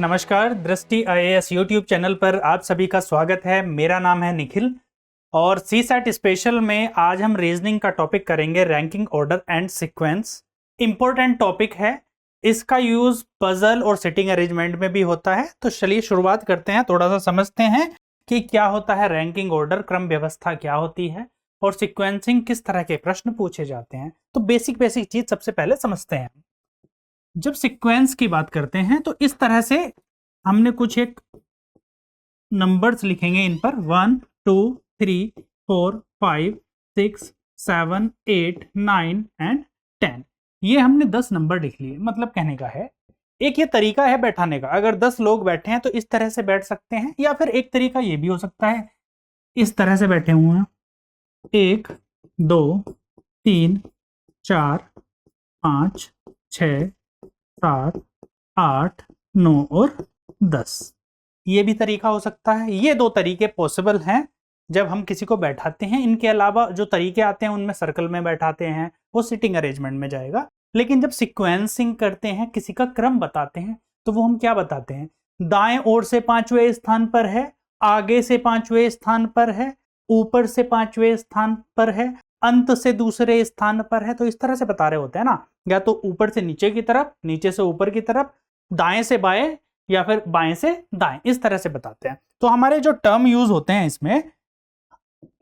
नमस्कार, दृष्टि IAS YouTube channel पर आप सभी का स्वागत है। मेरा नाम है निखिल और सीसैट स्पेशल में आज हम रीजनिंग का टॉपिक करेंगे, ranking order and sequence. Important topic है, इसका यूज पजल और सिटिंग अरेंजमेंट में भी होता है। तो चलिए शुरुआत करते हैं, थोड़ा सा समझते हैं कि क्या होता है रैंकिंग ऑर्डर, क्रम व्यवस्था क्या होती है और सीक्वेंसिंग किस तरह के प्रश्न पूछे जाते हैं। तो बेसिक चीज सबसे पहले समझते हैं। जब सीक्वेंस की बात करते हैं तो इस तरह से हमने कुछ एक नंबर्स लिखेंगे इन पर 1 2 3 4 5 6 7 8 9 एंड 10। ये हमने 10 नंबर लिख लिए। मतलब कहने का है, एक ये तरीका है बैठाने का। अगर 10 लोग बैठे हैं तो इस तरह से बैठ सकते हैं, या फिर एक तरीका ये भी हो सकता है इस तरह से बैठे हुए हैं 1 2 3 4 5 6 7 8 9 और 10। ये भी तरीका हो सकता है। ये दो तरीके पॉसिबल हैं जब हम किसी को बैठाते हैं। इनके अलावा जो तरीके आते हैं उनमें सर्कल में बैठाते हैं, वो सिटिंग अरेंजमेंट में जाएगा। लेकिन जब सीक्वेंसिंग करते हैं, किसी का क्रम बताते हैं, तो वो हम क्या बताते हैं? दाएं ओर से 5वें स्थान पर है, आगे से 5वें स्थान पर है, ऊपर से 5वें स्थान पर है, अंत से दूसरे स्थान पर है। तो इस तरह से बता रहे होते हैं ना, या तो ऊपर से नीचे की तरफ, नीचे से ऊपर की तरफ, दाएं से बाएं या फिर बाएं से दाएं, इस तरह से बताते हैं। तो हमारे जो टर्म यूज होते हैं इसमें,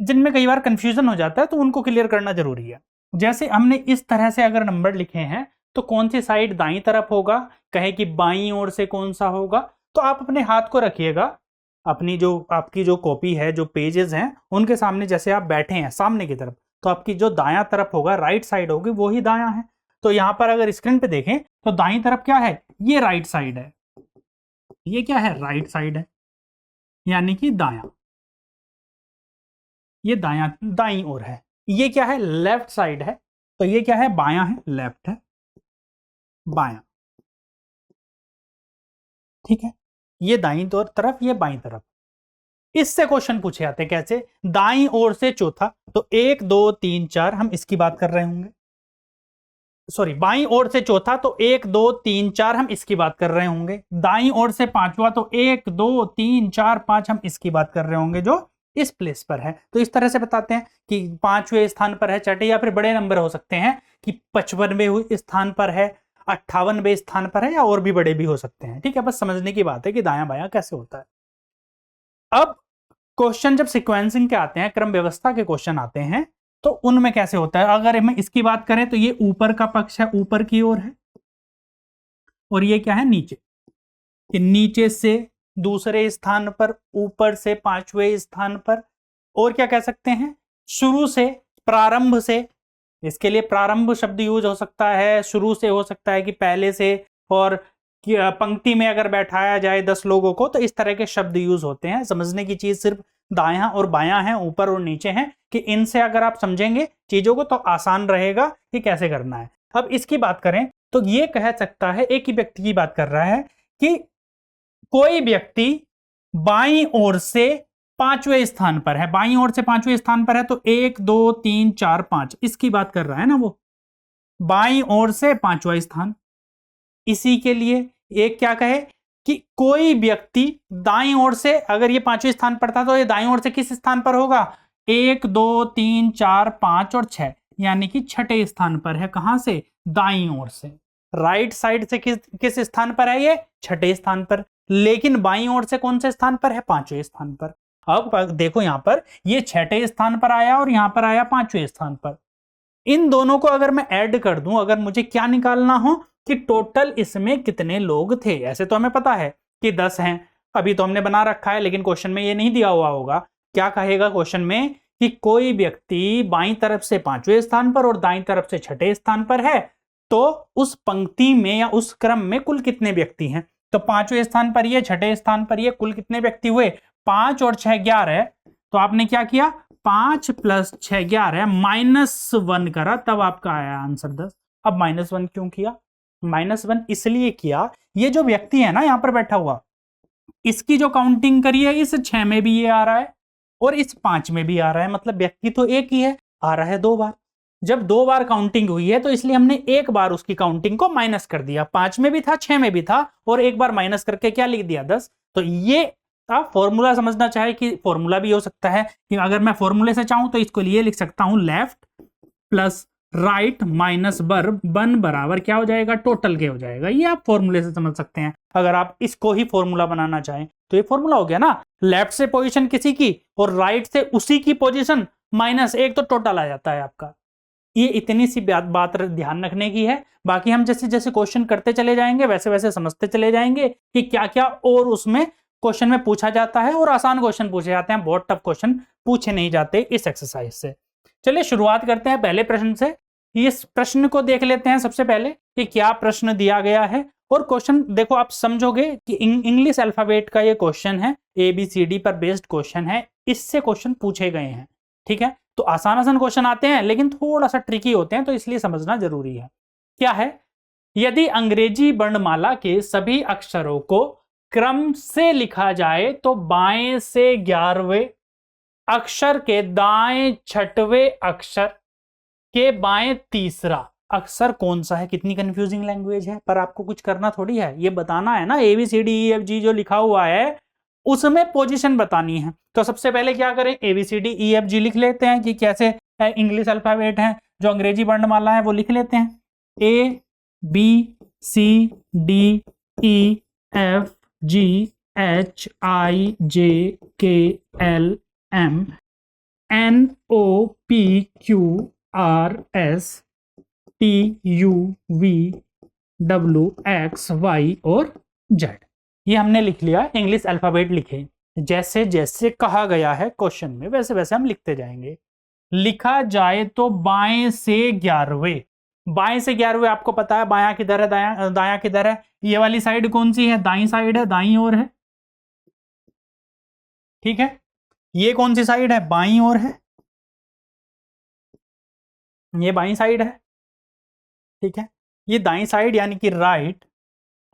जिनमें कई बार कंफ्यूजन हो जाता है, तो उनको क्लियर करना जरूरी है। जैसे हमने इस तरह से अगर नंबर लिखे हैं तो कौन सी साइड दाईं तरफ होगा, कहे कि बाईं ओर से कौन सा होगा, तो आप अपने हाथ को रखिएगा अपनी जो आपकी जो कॉपी है, जो पेजेस हैं, उनके सामने। जैसे आप बैठे हैं सामने की तरफ, तो आपकी जो दायां तरफ होगा, राइट साइड होगी, वो ही दायां है। तो यहां पर अगर स्क्रीन पे देखें तो दाईं तरफ क्या है? ये राइट साइड है। ये क्या है? राइट साइड है, यानी कि दायां। ये दायां दाईं ओर है। ये क्या है? लेफ्ट साइड है। तो ये क्या है? बायां है, लेफ्ट है, बायां। ठीक है, ये दाईं तरफ, ये बाईं तरफ। इससे क्वेश्चन पूछे जाते हैं कैसे? दाईं ओर से चौथा, तो 1 2 3 4 हम इसकी बात कर रहे होंगे। सॉरी, बाईं ओर से चौथा तो 1 2 3 4 हम इसकी बात कर रहे होंगे। दाईं ओर से पांचवा तो 1 2 3 4 5 हम इसकी बात कर रहे होंगे, जो इस प्लेस पर है। तो इस तरह से बताते हैं कि 5वें स्थान पर है, छठे, या फिर बड़े नंबर हो सकते हैं कि 55वें स्थान पर है, 58वें स्थान पर है, या और भी बड़े भी हो सकते हैं। ठीक है, बस समझने की बात है कि दायां बायां कैसे होता है। अब क्वेश्चन जब सीक्वेंसिंग के आते हैं, क्रम व्यवस्था के क्वेश्चन आते हैं, तो उनमें कैसे होता है? अगर हम इसकी बात करें तो ये ऊपर का पक्ष है, ऊपर की ओर है, और ये क्या है? नीचे। कि नीचे से दूसरे स्थान पर, ऊपर से 5वें स्थान पर। और क्या कह सकते हैं? शुरू से, प्रारंभ से। इसके लिए प्रारंभ शब्द यूज हो सकता है, शुरू से हो सकता है कि पहले से, और पंक्ति में अगर बैठाया जाए 10 लोगों को, तो इस तरह के शब्द यूज होते हैं। समझने की चीज सिर्फ दायां और बायां है, ऊपर और नीचे हैं, कि इनसे अगर आप समझेंगे चीजों को तो आसान रहेगा कि कैसे करना है। अब इसकी बात करें तो ये कह सकता है, एक ही व्यक्ति की बात कर रहा है, कि कोई व्यक्ति बाईं ओर से 5वें स्थान पर है, बाईं ओर से 5वें स्थान पर है, तो 1 2 3 4 5 इसकी बात कर रहा है ना, वो बाईं ओर से 5वां स्थान। इसी के लिए एक क्या कहे कि कोई व्यक्ति दाईं ओर से, अगर ये 5वें स्थान पर था तो ये दाईं ओर से किस स्थान पर होगा? 1 2 3 4 5 और 6, यानी कि छठे स्थान पर है। कहां से? दाईं ओर से। राइट साइड से किस स्थान पर है? ये छठे स्थान पर। लेकिन बाईं ओर से कौन से स्थान पर है? 5वें स्थान पर। अब देखो यहां पर ये छठे स्थान पर आया और यहां पर आया 5वें स्थान पर। इन दोनों को अगर मैं ऐड कर दूं, अगर मुझे क्या निकालना हो कि टोटल इसमें कितने लोग थे। ऐसे तो हमें पता है कि 10 हैं, अभी तो हमने बना रखा है, लेकिन क्वेश्चन में ये नहीं दिया हुआ होगा। क्या कहेगा क्वेश्चन में कि कोई व्यक्ति बाईं तरफ से 5वें स्थान पर और दाईं तरफ से छठे स्थान पर है, तो उस पंक्ति में या उस क्रम में कुल कितने व्यक्ति हैं? तो 5वें स्थान पर ये, छठे स्थान पर ये, कुल कितने व्यक्ति हुए? 5 और 6 11। तो आपने क्या किया? 5 + 6 11, -1 करा, तब आपका आया आंसर 10। अब -1 क्यों किया? -1 इसलिए किया, ये जो व्यक्ति है ना यहां पर बैठा हुआ, इसकी जो काउंटिंग करी है, इस 6 में भी ये आ रहा है और इस 5 में भी आ रहा है। मतलब व्यक्ति तो एक ही है, आ रहा है 2 बार। जब 2 बार काउंटिंग हुई है तो इसलिए हमने एक बार उसकी काउंटिंग को माइनस कर दिया, 5 में भी था 6 में भी था, और एक बार माइनस करके क्या लिख दिया 10। तो ये आप फॉर्मूला समझना चाहे कि फॉर्मूला भी हो सकता है कि अगर मैं फॉर्मूले से चाहूं तो इसको लिए लिख सकता हूं left plus right minus verb बन बराबर क्या हो जाएगा, टोटल के हो जाएगा। ये आप फॉर्मूले से समझ सकते हैं। अगर आप इसको ही फॉर्मूला बनाना चाहें तो ये फॉर्मूला हो गया ना, लेफ्ट से पोजीशन किसी की और राइट से उसी की पोजीशन माइनस एक, तो टोटल आ जाता है आपका। ये इतनी सी बात ध्यान रखने की है। बाकी हम जैसे जैसे क्वेश्चन करते चले जाएंगे वैसे वैसे समझते चले जाएंगे कि क्या क्या और उसमें क्वेश्चन में पूछा जाता है, और आसान क्वेश्चन पूछे जाते हैं, बहुत टफ क्वेश्चन पूछे नहीं जाते इस एक्सरसाइज से। चलिए शुरुआत करते हैं पहले प्रश्न से। इस प्रश्न को देख लेते हैं सबसे पहले कि क्या प्रश्न दिया गया है। और क्वेश्चन देखो, आप समझोगे कि इंग्लिश अल्फाबेट का ये क्वेश्चन है, ABCD पर बेस्ड क्वेश्चन है, इससे क्वेश्चन पूछे गए हैं। ठीक है, तो आसान आसान क्वेश्चन आते हैं लेकिन थोड़ा सा ट्रिकी होते हैं, तो इसलिए समझना जरूरी है। क्या है, यदि अंग्रेजी वर्णमाला के सभी अक्षरों को क्रम से लिखा जाए तो बाएं से 11वें अक्षर के दाएं 6वें अक्षर के बाएं तीसरा अक्षर कौन सा है। कितनी कंफ्यूजिंग लैंग्वेज है, पर आपको कुछ करना थोड़ी है, ये बताना है ना। ABCDEFG जो लिखा हुआ है उसमें पोजीशन बतानी है। तो सबसे पहले क्या करें, ABCDEFG लिख लेते हैं कि कैसे इंग्लिश अल्फाबेट है, जो अंग्रेजी वर्णमाला है वो लिख लेते हैं। ABCDEFGHIJKLMNOPQRSTUVWXY और Z। ये हमने लिख लिया, इंग्लिश अल्फाबेट लिखे। जैसे जैसे कहा गया है क्वेश्चन में वैसे वैसे हम लिखते जाएंगे। लिखा जाए तो बाएं से 11वें, बाएं से 11वें आपको पता है बायां किधर है, दायां किधर है। ये वाली साइड कौन सी है, दाईं साइड है, दाईं ओर है। ठीक है, ये कौन सी साइड है, बाईं ओर है, ये बाईं साइड है। ठीक है, ये दाईं साइड यानी कि राइट,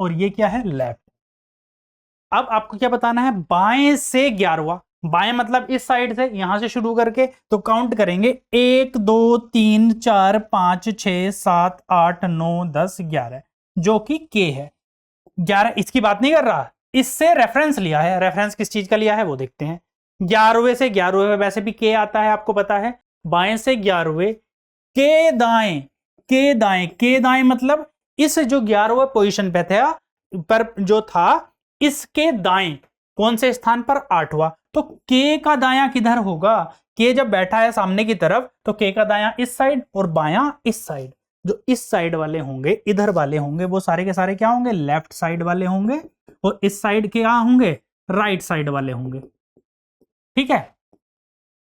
और ये क्या है, लेफ्ट। अब आपको क्या बताना है, बाएं से 11वां, बाएं मतलब इस साइड से, यहां से शुरू करके तो काउंट करेंगे 1 2 3 4 5 6 7 8 9 10 11, जो कि के है। 11 इसकी बात नहीं कर रहा, इससे रेफरेंस लिया है। रेफरेंस किस चीज का लिया है वो देखते हैं। 11वें से 11वें वैसे भी के आता है, आपको पता है। बाएं से 11वें के दाएं, के दाएं, के दाएं मतलब इस जो 11वें पोजीशन पे था, पर जो था इसके दाएं कौन से स्थान पर, 8वां। तो के का दायां किधर होगा, के जब बैठा है सामने की तरफ तो के का दायां इस साइड और बायां इस साइड। जो इस साइड वाले होंगे, इधर वाले होंगे, वो सारे के सारे क्या होंगे, लेफ्ट साइड वाले होंगे, और इस साइड के क्या होंगे, राइट साइड वाले होंगे। ठीक है,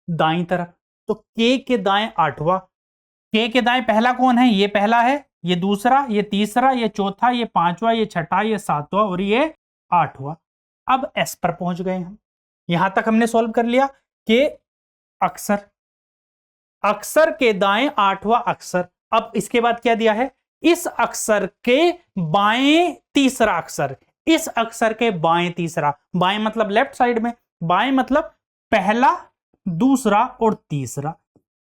दाईं तरफ। तो के दाएं 8वां, के दाएं पहला कौन है, ये पहला है, ये दूसरा, ये तीसरा, ये चौथा, ये 5वां, ये 6ठा, ये 7वां और ये 8वां। अब एस पर पहुंच गए हम। यहां तक हमने सॉल्व कर लिया कि अक्षर, अक्षर के दाएं 8वां अक्षर। अब इसके बाद क्या दिया है, इस अक्षर के बाएं तीसरा अक्षर, इस अक्षर के बाएं तीसरा, बाएं मतलब लेफ्ट साइड में, बाएं मतलब पहला, दूसरा और तीसरा।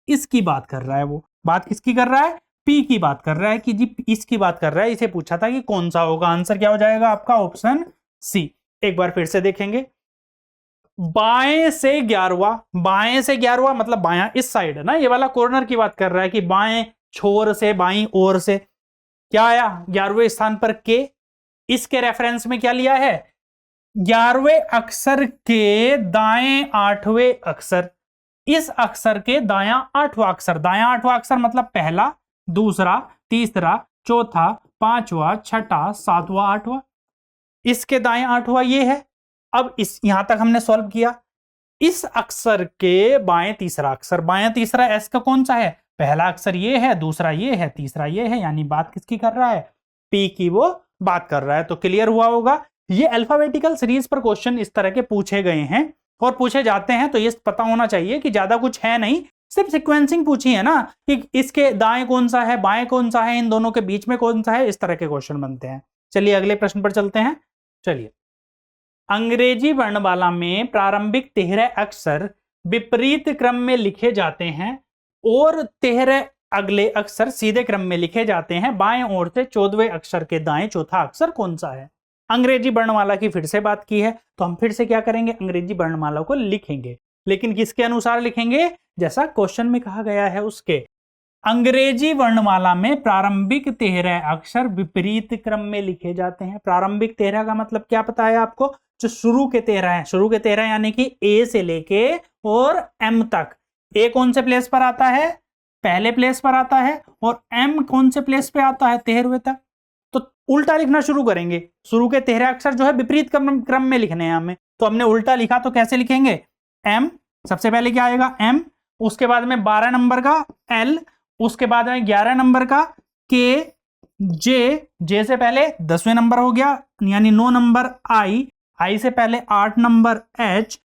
इसकी बात कर रहा है वो। बात किसकी कर रहा है, पी की बात कर रहा है कि जी इसकी बात कर रहा है। इसे पूछा था कि कौन सा होगा, आंसर क्या हो जाएगा आपका, ऑप्शन सी। एक बार फिर से देखेंगे, बाएं से 11वां, बाएं से 11वां मतलब बायां इस साइड है ना, ये वाला कॉर्नर की बात कर रहा है कि बाएं छोर से, बाईं ओर से क्या आया, 11वें स्थान पर के। इसके रेफरेंस में क्या लिया है, 11वें अक्षर के दाएं 8वें अक्षर, इस अक्षर के दायां 8वां अक्षर। दायां 8वां अक्षर मतलब पहला, दूसरा, तीसरा, चौथा, 5वां, 6ठा, 7वां, 8वां। इसके दाएं 8वां ये है। अब इस यहां तक हमने सॉल्व किया। इस अक्षर के बाएं तीसरा अक्षर, बाएं तीसरा एस का कौन सा है, पहला अक्षर ये है, दूसरा ये है, तीसरा ये है, यानी बात किसकी कर रहा है, पी की वो बात कर रहा है। तो क्लियर हुआ होगा। ये अल्फाबेटिकल सीरीज पर क्वेश्चन इस तरह के पूछे गए हैं और पूछे जाते हैं, तो ये पता होना चाहिए कि ज्यादा कुछ है नहीं, सिर्फ सीक्वेंसिंग पूछी है ना कि इसके दाएं कौन सा है, बाएं कौन सा है, इन दोनों के बीच में कौन सा है, इस तरह के क्वेश्चन बनते हैं। चलिए अगले प्रश्न पर चलते हैं। चलिए, अंग्रेजी वर्णमाला में प्रारंभिक 13 अक्षर विपरीत क्रम में लिखे जाते हैं और 13 अगले अक्षर सीधे क्रम में लिखे जाते हैं, बाएं ओर से 14वें अक्षर के दाएं चौथा अक्षर कौन सा है। अंग्रेजी वर्णमाला की फिर से बात की है, तो हम फिर से क्या करेंगे, अंग्रेजी वर्णमाला को लिखेंगे, लेकिन किसके अनुसार लिखेंगे, जैसा क्वेश्चन में कहा गया है उसके। अंग्रेजी वर्णमाला में प्रारंभिक 13 अक्षर विपरीत क्रम में लिखे जाते हैं। प्रारंभिक 13 का मतलब क्या पता है आपको, जो शुरू के 13 है, शुरू के 13 यानी कि ए से लेके और एम तक। ए कौन से प्लेस पर आता है, पहले प्लेस पर आता है, और एम कौन से प्लेस पे आता है, 13वें तक। तो उल्टा लिखना शुरू करेंगे, शुरू के 13 अक्षर जो है विपरीत क्रम में लिखने हैं हमें, तो हमने उल्टा लिखा, तो कैसे लिखेंगे, एम सबसे पहले क्या आएगा, एम, उसके बाद में 12 नंबर का एल, उसके बाद में 11 नंबर का के, जे से पहले 10वें नंबर हो गया यानी 9 नंबर आई से पहले 8 नंबर एच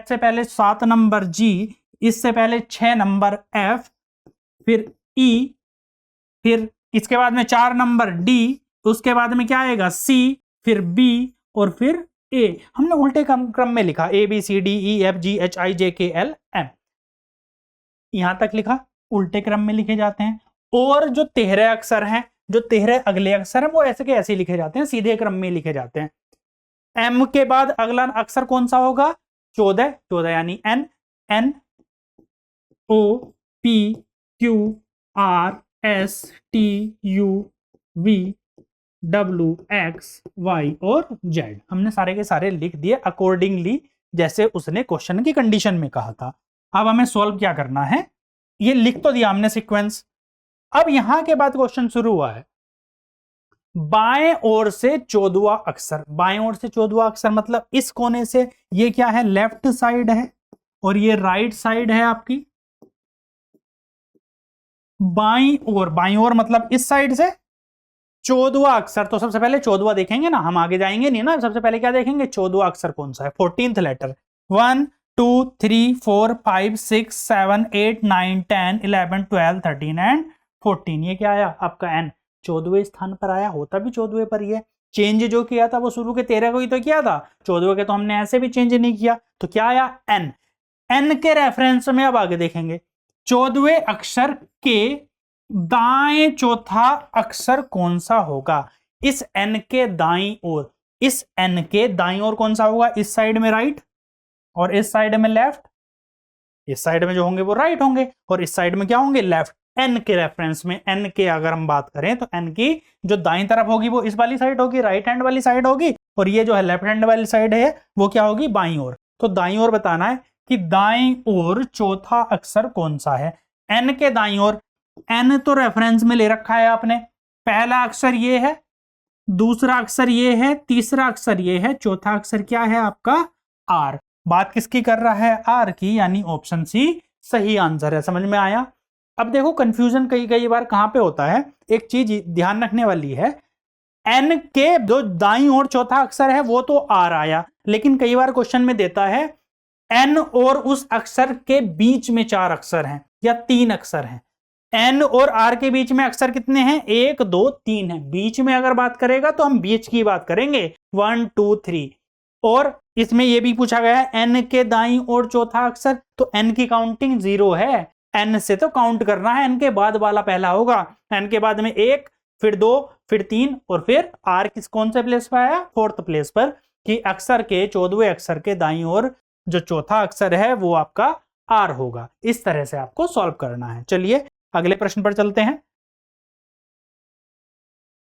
से पहले 7 नंबर जी, इससे पहले 6 नंबर एफ, फिर ई, फिर इसके बाद में 4 नंबर डी, उसके बाद में क्या आएगा सी, फिर बी और फिर ए। हमने उल्टे क्रम में लिखा, A B C D E F G H I J K L M, यहां तक लिखा, उल्टे क्रम में लिखे जाते हैं। और जो 13 अक्षर हैं, जो 13 अगले अक्षर हैं, वो ऐसे के ऐसे लिखे जाते हैं, सीधे क्रम में लिखे जाते हैं। एम के बाद अगला अक्षर कौन सा होगा, 14 यानी N, N O P Q R S T U V W X Y और जेड। हमने सारे के सारे लिख दिए अकॉर्डिंगली जैसे उसने क्वेश्चन की कंडीशन में कहा था। अब हमें सॉल्व क्या करना है, ये लिख तो दिया हमने सीक्वेंस। अब यहां के बाद क्वेश्चन शुरू हुआ है, बाएं ओर से 14वां अक्षर, बाएं ओर से 14वां अक्षर मतलब इस कोने से, ये क्या है, लेफ्ट साइड है और ये राइट साइड है आपकी। बाईं ओर मतलब इस साइड से 14वां अक्षर, तो सबसे पहले 14वां देखेंगे ना, हम आगे जाएंगे नहीं ना, सबसे पहले क्या देखेंगे, 14वां अक्षर कौन सा है, 14th लेटर। 1 2 3 4 5 6 7 8 9 10 11 12 13 एंड 14, ये क्या आया आपका एन, 14वें स्थान पर आया, होता भी 14वें पर ही है। चेंज जो किया था वो शुरू के 13 को ही तो किया था, 14वें के तो हमने ऐसे भी चेंज नहीं किया, तो क्या आया एन। एन के रेफरेंस में अब आगे देखेंगे, 14वें अक्षर के दाएं चौथा अक्षर कौन सा होगा, इस एन के दाईं ओर, इस एन के दाईं ओर कौन सा होगा, इस साइड में राइट और इस साइड में लेफ्ट, इस साइड में जो होंगे वो राइट होंगे और इस साइड में क्या होंगे, लेफ्ट। एन के रेफरेंस में, एन के अगर हम बात करें तो एन की जो दाईं तरफ होगी वो इस वाली साइड होगी, राइट हैंड वाली साइड होगी, और ये जो है लेफ्ट हैंड वाली साइड है वो क्या होगी, बाईं ओर। तो दाईं ओर बताना है कि दाईं ओर चौथा अक्षर कौन सा है, एन के दाईं ओर। एन तो रेफरेंस में ले रखा है आपने, पहला अक्षर ये है, दूसरा अक्षर ये है, तीसरा अक्षर ये है, चौथा अक्षर क्या है आपका आर। बात किसकी कर रहा है, आर की, यानी ऑप्शन सी सही आंसर है। समझ में आया। अब देखो कंफ्यूजन कई बार कहां पे होता है, एक चीज ध्यान रखने वाली है, एन के जो दाईं ओर चौथा अक्षर है वो तो आर आया, लेकिन कई बार क्वेश्चन में देता है एन और उस अक्षर के बीच में 4 अक्षर हैं या 3 अक्षर हैं। एन और आर के बीच में अक्षर कितने हैं, 1 2 3 है। बीच में अगर बात करेगा तो हम बीच की बात करेंगे, 1 2 3। और इसमें यह भी पूछा गया है एन के दाईं ओर चौथा अक्षर, तो एन की काउंटिंग 0 है, एन से तो काउंट करना है, एन के बाद वाला पहला होगा, एन के बाद में 1 फिर 2 फिर 3 और फिर आर किस कौन से प्लेस पर आया, 4th प्लेस पर, कि अक्षर के 14वें अक्षर के दाईं ओर जो चौथा अक्षर है वो आपका आर होगा। इस तरह से आपको सॉल्व करना है। चलिए अगले प्रश्न पर चलते हैं।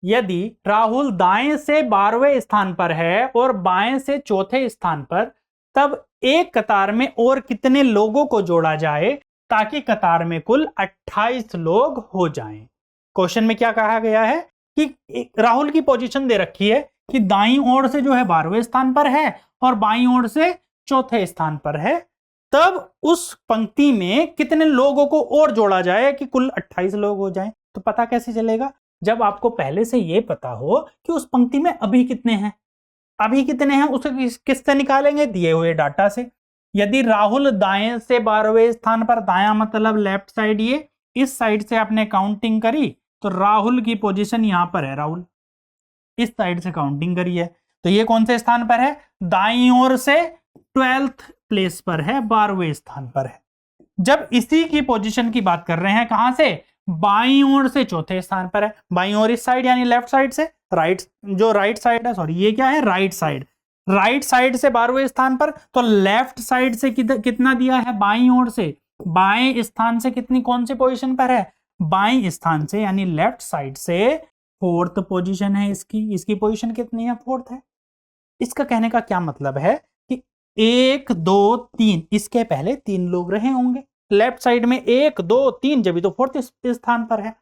यदि राहुल दाएं से 12वें स्थान पर है और बाएं से चौथे स्थान पर, तब एक कतार में और कितने लोगों को जोड़ा जाए ताकि कतार में कुल 28 लोग हो जाएं। क्वेश्चन में क्या कहा गया है कि राहुल की पोजीशन दे रखी है कि दाईं ओर से जो है 12वें स्थान पर है और बाईं ओर से चौथे स्थान पर है, तब उस पंक्ति में कितने लोगों को और जोड़ा जाए कि कुल 28 लोग हो जाएं। तो पता कैसे चलेगा, जब आपको पहले से यह पता हो कि उस पंक्ति में अभी कितने हैं, अभी कितने हैं उसे किससे निकालेंगे, दिए हुए डाटा से। यदि राहुल दाएं से 12वें स्थान पर, दायां मतलब लेफ्ट साइड, ये इस साइड से आपने काउंटिंग करी तो राहुल की पोजीशन यहां पर है, राहुल इस साइड से काउंटिंग करी है, तो ये कौन से स्थान पर है, दाईं ओर से 12th प्लेस पर है, 12वें स्थान पर है। जब इसी की पोजीशन की बात कर रहे हैं, कहां से, बाईं ओर से चौथे स्थान पर है। बाईं ओर इस साइड यानी लेफ्ट साइड से, राइट साइड है, सॉरी ये क्या है, राइट साइड। राइट साइड से 12वें स्थान पर, तो लेफ्ट साइड से कितना दिया है, बाईं ओर से, बाएं स्थान से कितनी, कौन सी पोजीशन पर है, बाएं स्थान से यानी लेफ्ट साइड से फोर्थ पोजीशन है इसकी पोजीशन कितनी है, फोर्थ है। इसका कहने का क्या मतलब है कि 1 2 3 इसके पहले 3 लोग रहे होंगे, लेफ्ट साइड में 1 2 3 जब तो फोर्थ स्थान पर है।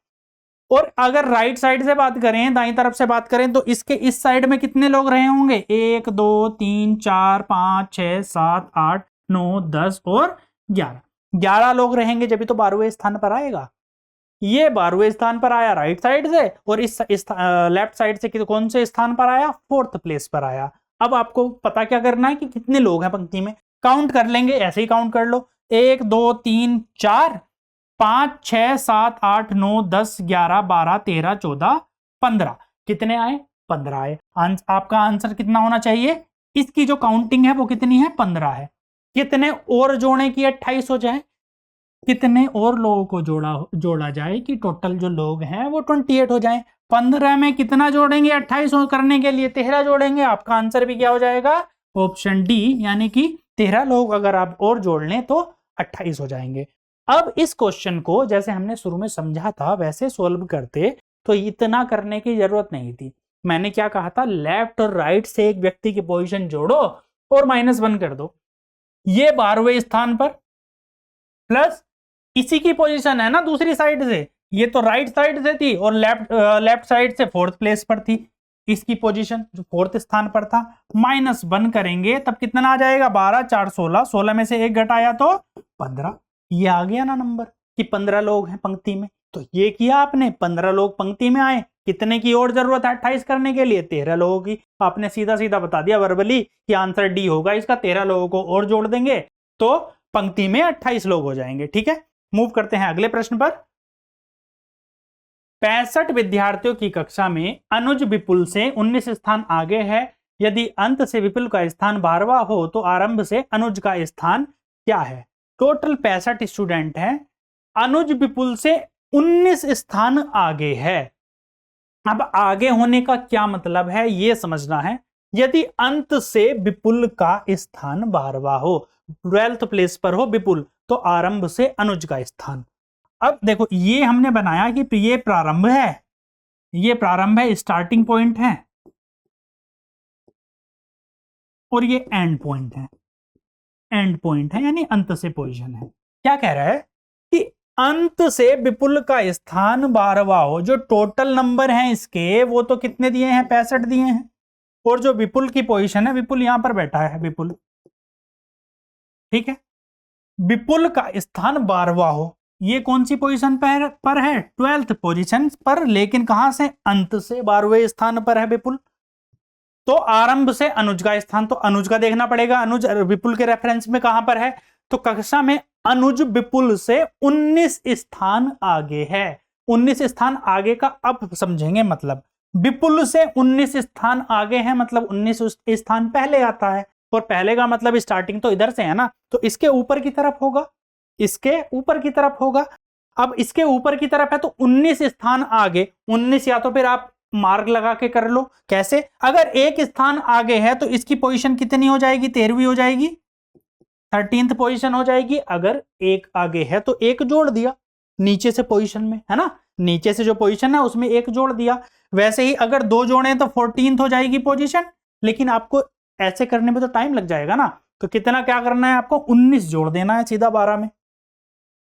और अगर राइट साइड से बात करें, दाईं तरफ से बात करें, तो इसके इस साइड में कितने लोग रहे होंगे, 1 2 3 4 5 6 7 8 9 10 और 11 लोग रहेंगे जब तो 12वें स्थान पर आएगा। ये 12वें स्थान पर आया राइट साइड से, और इस लेफ्ट साइड से कौन से स्थान पर आया, फोर्थ प्लेस पर आया। अब आपको पता क्या करना है कि कितने लोग हैं पंक्ति में, काउंट कर लेंगे, ऐसे ही काउंट कर लो, 1 2 3 4 5 6 7 8 9 10 11 12 13 14 15, कितने आए, 15 आए। आपका आंसर कितना होना चाहिए, इसकी जो काउंटिंग है वो कितनी है, 15 है। कितने और जोड़े की 28 हो जाए, कितने और लोगों को जोड़ा जाए कि टोटल जो लोग हैं वो 28 हो जाए। 15 में कितना जोड़ेंगे, 28 करने के लिए 13 जोड़ेंगे। आपका आंसर भी क्या हो जाएगा, ऑप्शन डी, यानी कि 13 लोग अगर आप और जोड़ लें तो 28 हो जाएंगे। अब इस क्वेश्चन को जैसे हमने शुरू में समझा था वैसे सोल्व करते तो इतना करने की जरूरत नहीं थी। मैंने क्या कहा था, लेफ्ट और राइट से एक व्यक्ति की पोजीशन जोड़ो और -1 कर दो। ये 12वें स्थान पर प्लस इसी की पोजीशन है ना दूसरी साइड से, ये तो राइट साइड से थी और लेफ्ट साइड से फोर्थ प्लेस पर थी, इसकी पोजीशन जो फोर्थ स्थान पर था, -1 करेंगे तब कितना आ जाएगा, 12 4 16, 16 में से 1 घटाया तो 15। ये आ गया ना नंबर कि 15 लोग हैं पंक्ति में। तो ये किया आपने, 15 लोग पंक्ति में आए, कितने की और जरूरत है 28 करने के लिए, 13 लोगों की। आपने सीधा सीधा बता दिया वर्बली कि आंसर डी होगा इसका, 13 लोगों को और जोड़ देंगे तो पंक्ति में 28 लोग हो जाएंगे। ठीक है, मूव करते हैं अगले प्रश्न पर। 65 विद्यार्थियों की कक्षा में अनुज विपुल से 19 स्थान आगे है। यदि अंत से विपुल का स्थान 12वां हो तो आरंभ से अनुज का स्थान क्या है। टोटल 65 स्टूडेंट हैं, अनुज विपुल से 19 स्थान आगे है। अब आगे होने का क्या मतलब है ये समझना है। यदि अंत से विपुल का स्थान 12वां हो, 12th प्लेस पर हो विपुल, तो आरंभ से अनुज का स्थान। अब देखो ये हमने बनाया कि ये प्रारंभ है, ये प्रारंभ है, स्टार्टिंग पॉइंट है, और ये एंड पॉइंट है, एंड पॉइंट है यानी अंत से पोजीशन है। क्या कह रहा है कि अंत से विपुल का स्थान 12वां हो, जो टोटल नंबर हैं इसके वो तो कितने दिए हैं, 65 दिए हैं, और जो विपुल की पोजीशन है, विपुल यहां पर बैठा है विपुल, ठीक है, विपुल का स्थान 12वां हो, ये कौन सी पोजीशन पर है, 12th पोजीशन पर, लेकिन कहां से, अंत से 12वें स्थान पर है विपुल। तो आरंभ से अनुज का स्थान, तो अनुज का देखना पड़ेगा, अनुज विपुल के रेफरेंस में कहां पर है, तो कक्षा में अनुज विपुल से 19 स्थान आगे है। 19 स्थान आगे का अब समझेंगे मतलब, विपुल से 19 स्थान आगे है मतलब 19 स्थान पहले आता है, और पहले का मतलब स्टार्टिंग तो इधर से है ना, तो इसके ऊपर की तरफ होगा, इसके ऊपर की तरफ होगा। अब इसके ऊपर की तरफ है तो 19 स्थान आगे, 19 या तो फिर आप मार्क लगा के कर लो, कैसे, अगर एक स्थान आगे है तो इसकी पोजीशन कितनी हो जाएगी, 13वीं हो जाएगी, 13th पोजीशन हो जाएगी। अगर एक आगे है तो एक जोड़ दिया नीचे से पोजीशन में, है ना, नीचे से जो पोजीशन है उसमें एक जोड़ दिया। वैसे ही अगर 2 जोड़े तो 14th हो जाएगी पोजीशन, लेकिन आपको ऐसे करने में तो टाइम लग जाएगा ना, तो कितना क्या करना है आपको, 19 जोड़ देना है सीधा 12 में,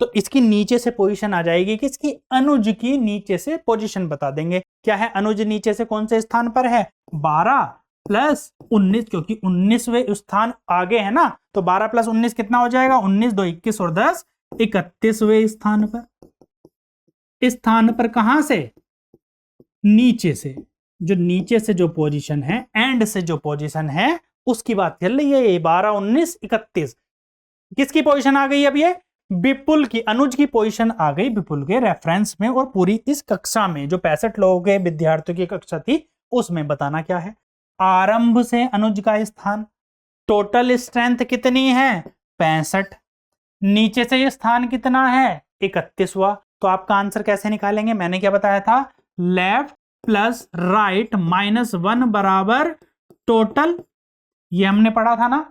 तो इसकी नीचे से पोजीशन आ जाएगी, किसकी, अनुज की नीचे से पोजीशन बता देंगे। क्या है, अनुज नीचे से कौन से स्थान पर है, 12 प्लस 19, क्योंकि 19वें स्थान आगे है ना, तो 12 प्लस 19 कितना हो जाएगा, 19 2 21 और 10 31वें स्थान पर। इस स्थान पर कहां से, नीचे से, जो नीचे से जो पोजीशन है, एंड से जो पोजीशन है उसकी बात चल रही है, ये 12 19 31, किसकी पोजीशन आ गई, अब ये विपुल की, अनुज की पोजीशन आ गई विपुल के रेफरेंस में, और पूरी इस कक्षा में जो 65 लोगों के विद्यार्थियों की कक्षा थी उसमें बताना क्या है, आरंभ से अनुज का स्थान, टोटल स्ट्रेंथ कितनी है 65, नीचे से ये स्थान कितना है 31वां, तो आपका आंसर कैसे निकालेंगे? मैंने क्या बताया था, लेफ्ट प्लस राइट माइनस 1 बराबर टोटल, ये हमने पढ़ा था ना।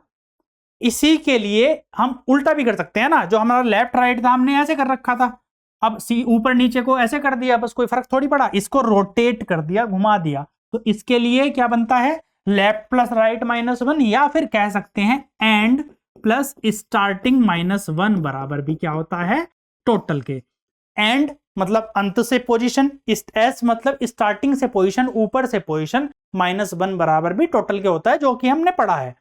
इसी के लिए हम उल्टा भी कर सकते हैं ना, जो हमारा लेफ्ट राइट था हमने ऐसे कर रखा था, अब सी ऊपर नीचे को ऐसे कर दिया, बस कोई फर्क थोड़ी पड़ा, इसको रोटेट कर दिया, घुमा दिया। तो इसके लिए क्या बनता है, लेफ्ट प्लस राइट माइनस 1, या फिर कह सकते हैं एंड प्लस स्टार्टिंग माइनस 1 बराबर भी क्या होता है, टोटल के। एंड मतलब अंत से पोजीशन, एस मतलब स्टार्टिंग से पोजीशन, ऊपर से पोजीशन, माइनस 1 बराबर भी टोटल के होता है, जो कि हमने पढ़ा है।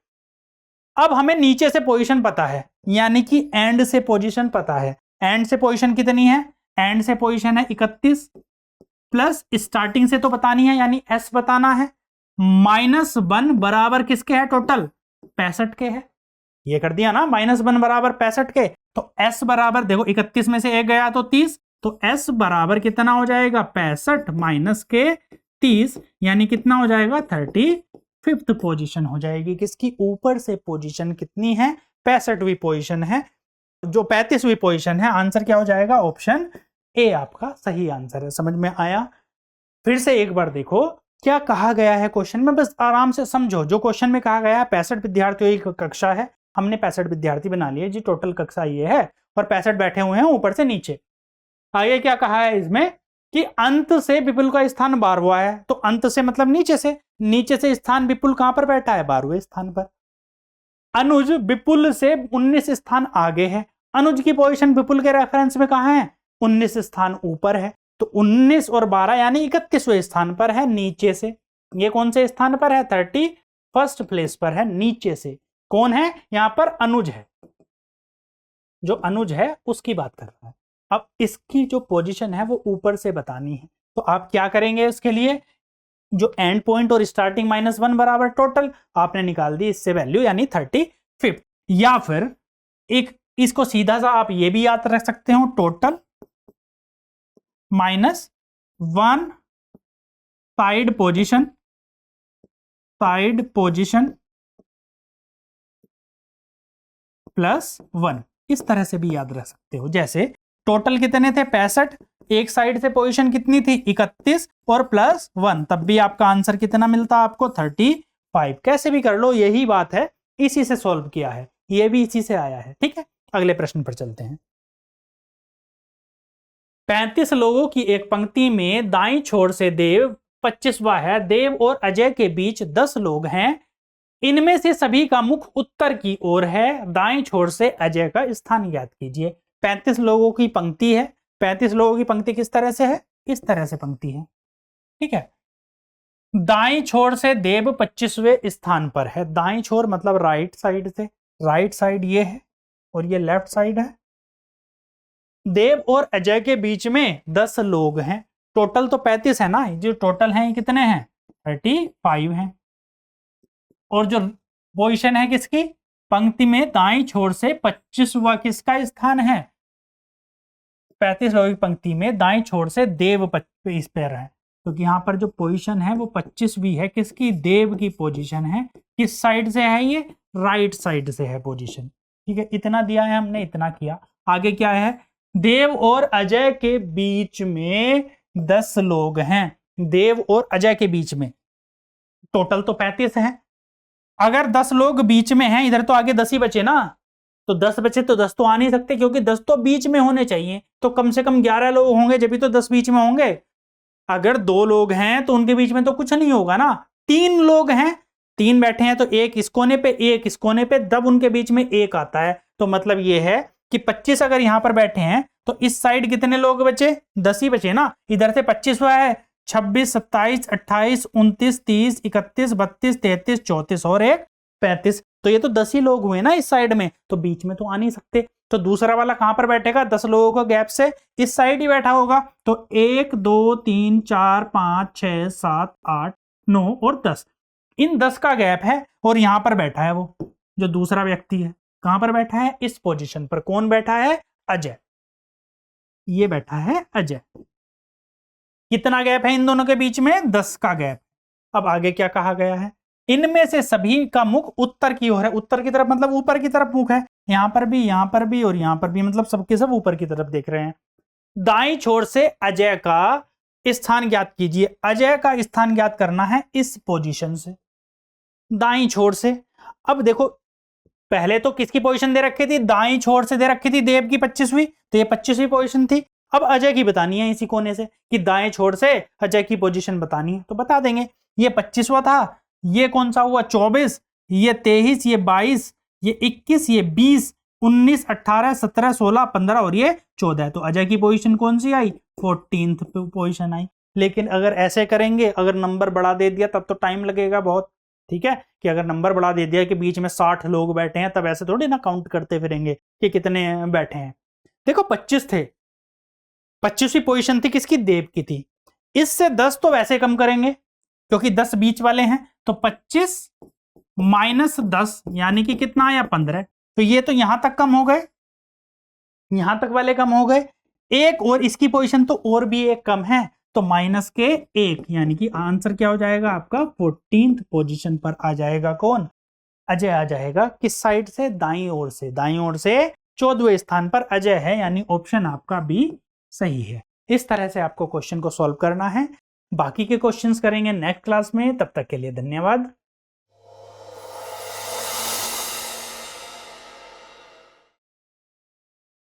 अब हमें नीचे से पोजीशन पता है, यानी कि एंड से पोजीशन पता है। एंड से पोजीशन कितनी है, एंड से पोजीशन है 31, प्लस स्टार्टिंग से तो बतानी है, यानी एस बताना है, माइनस 1 बराबर किसके है, टोटल 65 के है। ये कर दिया ना, माइनस 1 बराबर 65 के। तो एस बराबर देखो 31 में से एक गया तो 30, तो एस बराबर कितना हो जाएगा, 65 माइनस के 30, यानी कितना हो जाएगा, 35th पोजीशन हो जाएगी। किसकी, ऊपर से पोजीशन कितनी है, 65वीं पोजीशन है, जो 35वीं पोजीशन है। आंसर क्या हो जाएगा, ऑप्शन ए आपका सही आंसर है। समझ में आया? फिर से एक बार देखो क्या कहा गया है क्वेश्चन में, बस आराम से समझो। जो क्वेश्चन में कहा गया है 65 विद्यार्थियों की कक्षा है, हमने 65 विद्यार्थी बना लिए जी, टोटल कक्षा ये है, और 65 बैठे हुए हैं ऊपर से नीचे। आगे क्या कहा है इसमें कि अंत से विपुल का स्थान 12वां है, तो अंत से मतलब नीचे से, नीचे से स्थान विपुल कहां पर बैठा है, 12वें स्थान पर। अनुज विपुल से 19 स्थान आगे है, अनुज की पोजीशन विपुल के रेफरेंस में कहां है, 19 स्थान ऊपर है, तो 19 और 12 यानी 31वें स्थान पर है नीचे से। ये कौन से स्थान पर है, 31st प्लेस पर है नीचे से। कौन है यहां पर, अनुज है, जो अनुज है उसकी बात कर रहा है। अब इसकी जो पोजीशन है वो ऊपर से बतानी है, तो आप क्या करेंगे, इसके लिए जो एंड पॉइंट और स्टार्टिंग माइनस 1 बराबर टोटल आपने निकाल दी इससे वैल्यू, यानी 35। या फिर एक इसको सीधा सा आप ये भी याद रख सकते हो, total minus 1 side position plus 1, इस तरह से भी याद रख सकते हो। जैसे टोटल कितने थे, 65, एक साइड से पोजीशन कितनी थी, 31 और प्लस 1, तब भी आपका आंसर कितना मिलता आपको, 35। कैसे भी कर लो, यही बात है, इसी से सॉल्व किया है, ये भी इसी से आया है। ठीक है, अगले प्रश्न पर चलते हैं। 35 लोगों की एक पंक्ति में दाईं छोर से देव 25वां है, देव और अजय के बीच 10 लोग हैं, इनमें से सभी का मुख उत्तर की ओर है, दाईं छोर से अजय का स्थान ज्ञात कीजिए। 35 लोगों की पंक्ति है, 35 लोगों की पंक्ति किस तरह से है, इस तरह से पंक्ति है। ठीक है, दाईं छोर से देव 25वें स्थान पर है, दाईं छोर मतलब राइट साइड से, राइट साइड ये है और ये लेफ्ट साइड है। देव और अजय के बीच में 10 लोग हैं, टोटल तो 35 है ना, जो टोटल हैं कितने हैं, 35 हैं। और जो पोजीशन है किसकी, पंक्ति में दाईं छोर से 25वां किसका स्थान है, 35 लोगों की पंक्ति में दाईं छोर से देव इस पर है, क्योंकि यहाँ पर जो पोजीशन है वो 25वीं है, किसकी, देव की पोजीशन है। किस साइड से है ये, राइट साइड से है पोजीशन। ठीक है, इतना दिया है हमने, इतना किया। आगे क्या है, देव और अजय के बीच में 10 लोग हैं, देव और अजय के बीच में, टोटल तो 35 है। अगर 10 लोग बीच में हैं, इधर तो आगे 10 ही बचे ना, तो 10 बचे तो 10 तो आ नहीं सकते, क्योंकि 10 तो बीच में होने चाहिए, तो कम से कम 11 लोग होंगे जब भी तो 10 बीच में होंगे। अगर 2 लोग हैं तो उनके बीच में तो कुछ नहीं होगा ना। 3 लोग हैं, 3 बैठे हैं, तो एक इस कोने पे एक इस कोने पे, तब उनके बीच में एक आता है। तो मतलब ये है कि 25 अगर यहां पर बैठे हैं तो इस साइड कितने लोग बचे, 10 ही बचे ना। इधर से 25 हुआ है, 26, 27, 28, 29, 30, 31, 32, 33, 34 और एक 35, तो ये तो 10 ही लोग हुए ना इस साइड में, तो बीच में तो आ नहीं सकते। तो दूसरा वाला कहां पर बैठेगा, 10 लोगों का गैप से इस साइड ही बैठा होगा। तो 1 2 3 4 5 6 7 8 9 और 10, इन 10 का गैप है, और यहां पर बैठा है वो जो दूसरा व्यक्ति है। कहां पर बैठा है, इस पोजीशन पर। कौन बैठा है, अजय, ये बैठा है अजय। कितना गैप है इन दोनों के बीच में, 10 का गैप। अब आगे क्या कहा गया है, इनमें से सभी का मुख उत्तर की ओर है, उत्तर की तरफ मतलब ऊपर की तरफ मुख है, यहां पर भी और यहां पर भी, मतलब सबके सब ऊपर की तरफ देख रहे हैं। दाईं छोर से अजय का स्थान ज्ञात कीजिए। अजय का स्थान ज्ञात करना है इस पोजीशन से, दाईं छोर से। अब देखो पहले तो किसकी पोजीशन दे रखी थी, दाईं छोर से दे रखी थी देव की 25वीं, तो ये 25वीं पोजीशन थी। अब अजय की बतानी है इसी कोने से कि दाएं छोर से अजय की पोजीशन बतानी है, तो बता देंगे। ये 25वां था, ये कौन सा हुआ 24, ये 23, ये 22, ये 21, ये 20, 19, 18, 17, 16, 15 और ये 14। तो अजय की पोजीशन कौन सी आई, 14th पोजीशन आई। लेकिन अगर ऐसे करेंगे, अगर नंबर बढ़ा दे दिया तब तो टाइम लगेगा बहुत, ठीक है, कि अगर नंबर बढ़ा दे दिया कि बीच में 60 लोग बैठे हैं, तब ऐसे थोड़ी ना काउंट करते फिरेंगे कि कितने बैठे हैं। देखो 25 थे, 25वीं पोजीशन थी किसकी, देव की थी। इससे 10 तो वैसे कम करेंगे क्योंकि 10 बीच वाले हैं, तो 25 माइनस 10 यानी कि कितना आया 15। तो ये तो यहां तक कम हो गए, यहां तक वाले कम हो गए। एक और इसकी पोजीशन तो और भी एक कम है, तो माइनस के 1, यानी कि आंसर क्या हो जाएगा आपका 14th पोजीशन पर आ जाएगा कौन, अजय आ जाएगा। किस साइड से, दाईं ओर से, दाईं ओर से 14वें स्थान पर अजय है, यानी ऑप्शन आपका बी सही है। इस तरह से आपको क्वेश्चन को सॉल्व करना है। बाकी के क्वेश्चंस करेंगे नेक्स्ट क्लास में, तब तक के लिए धन्यवाद।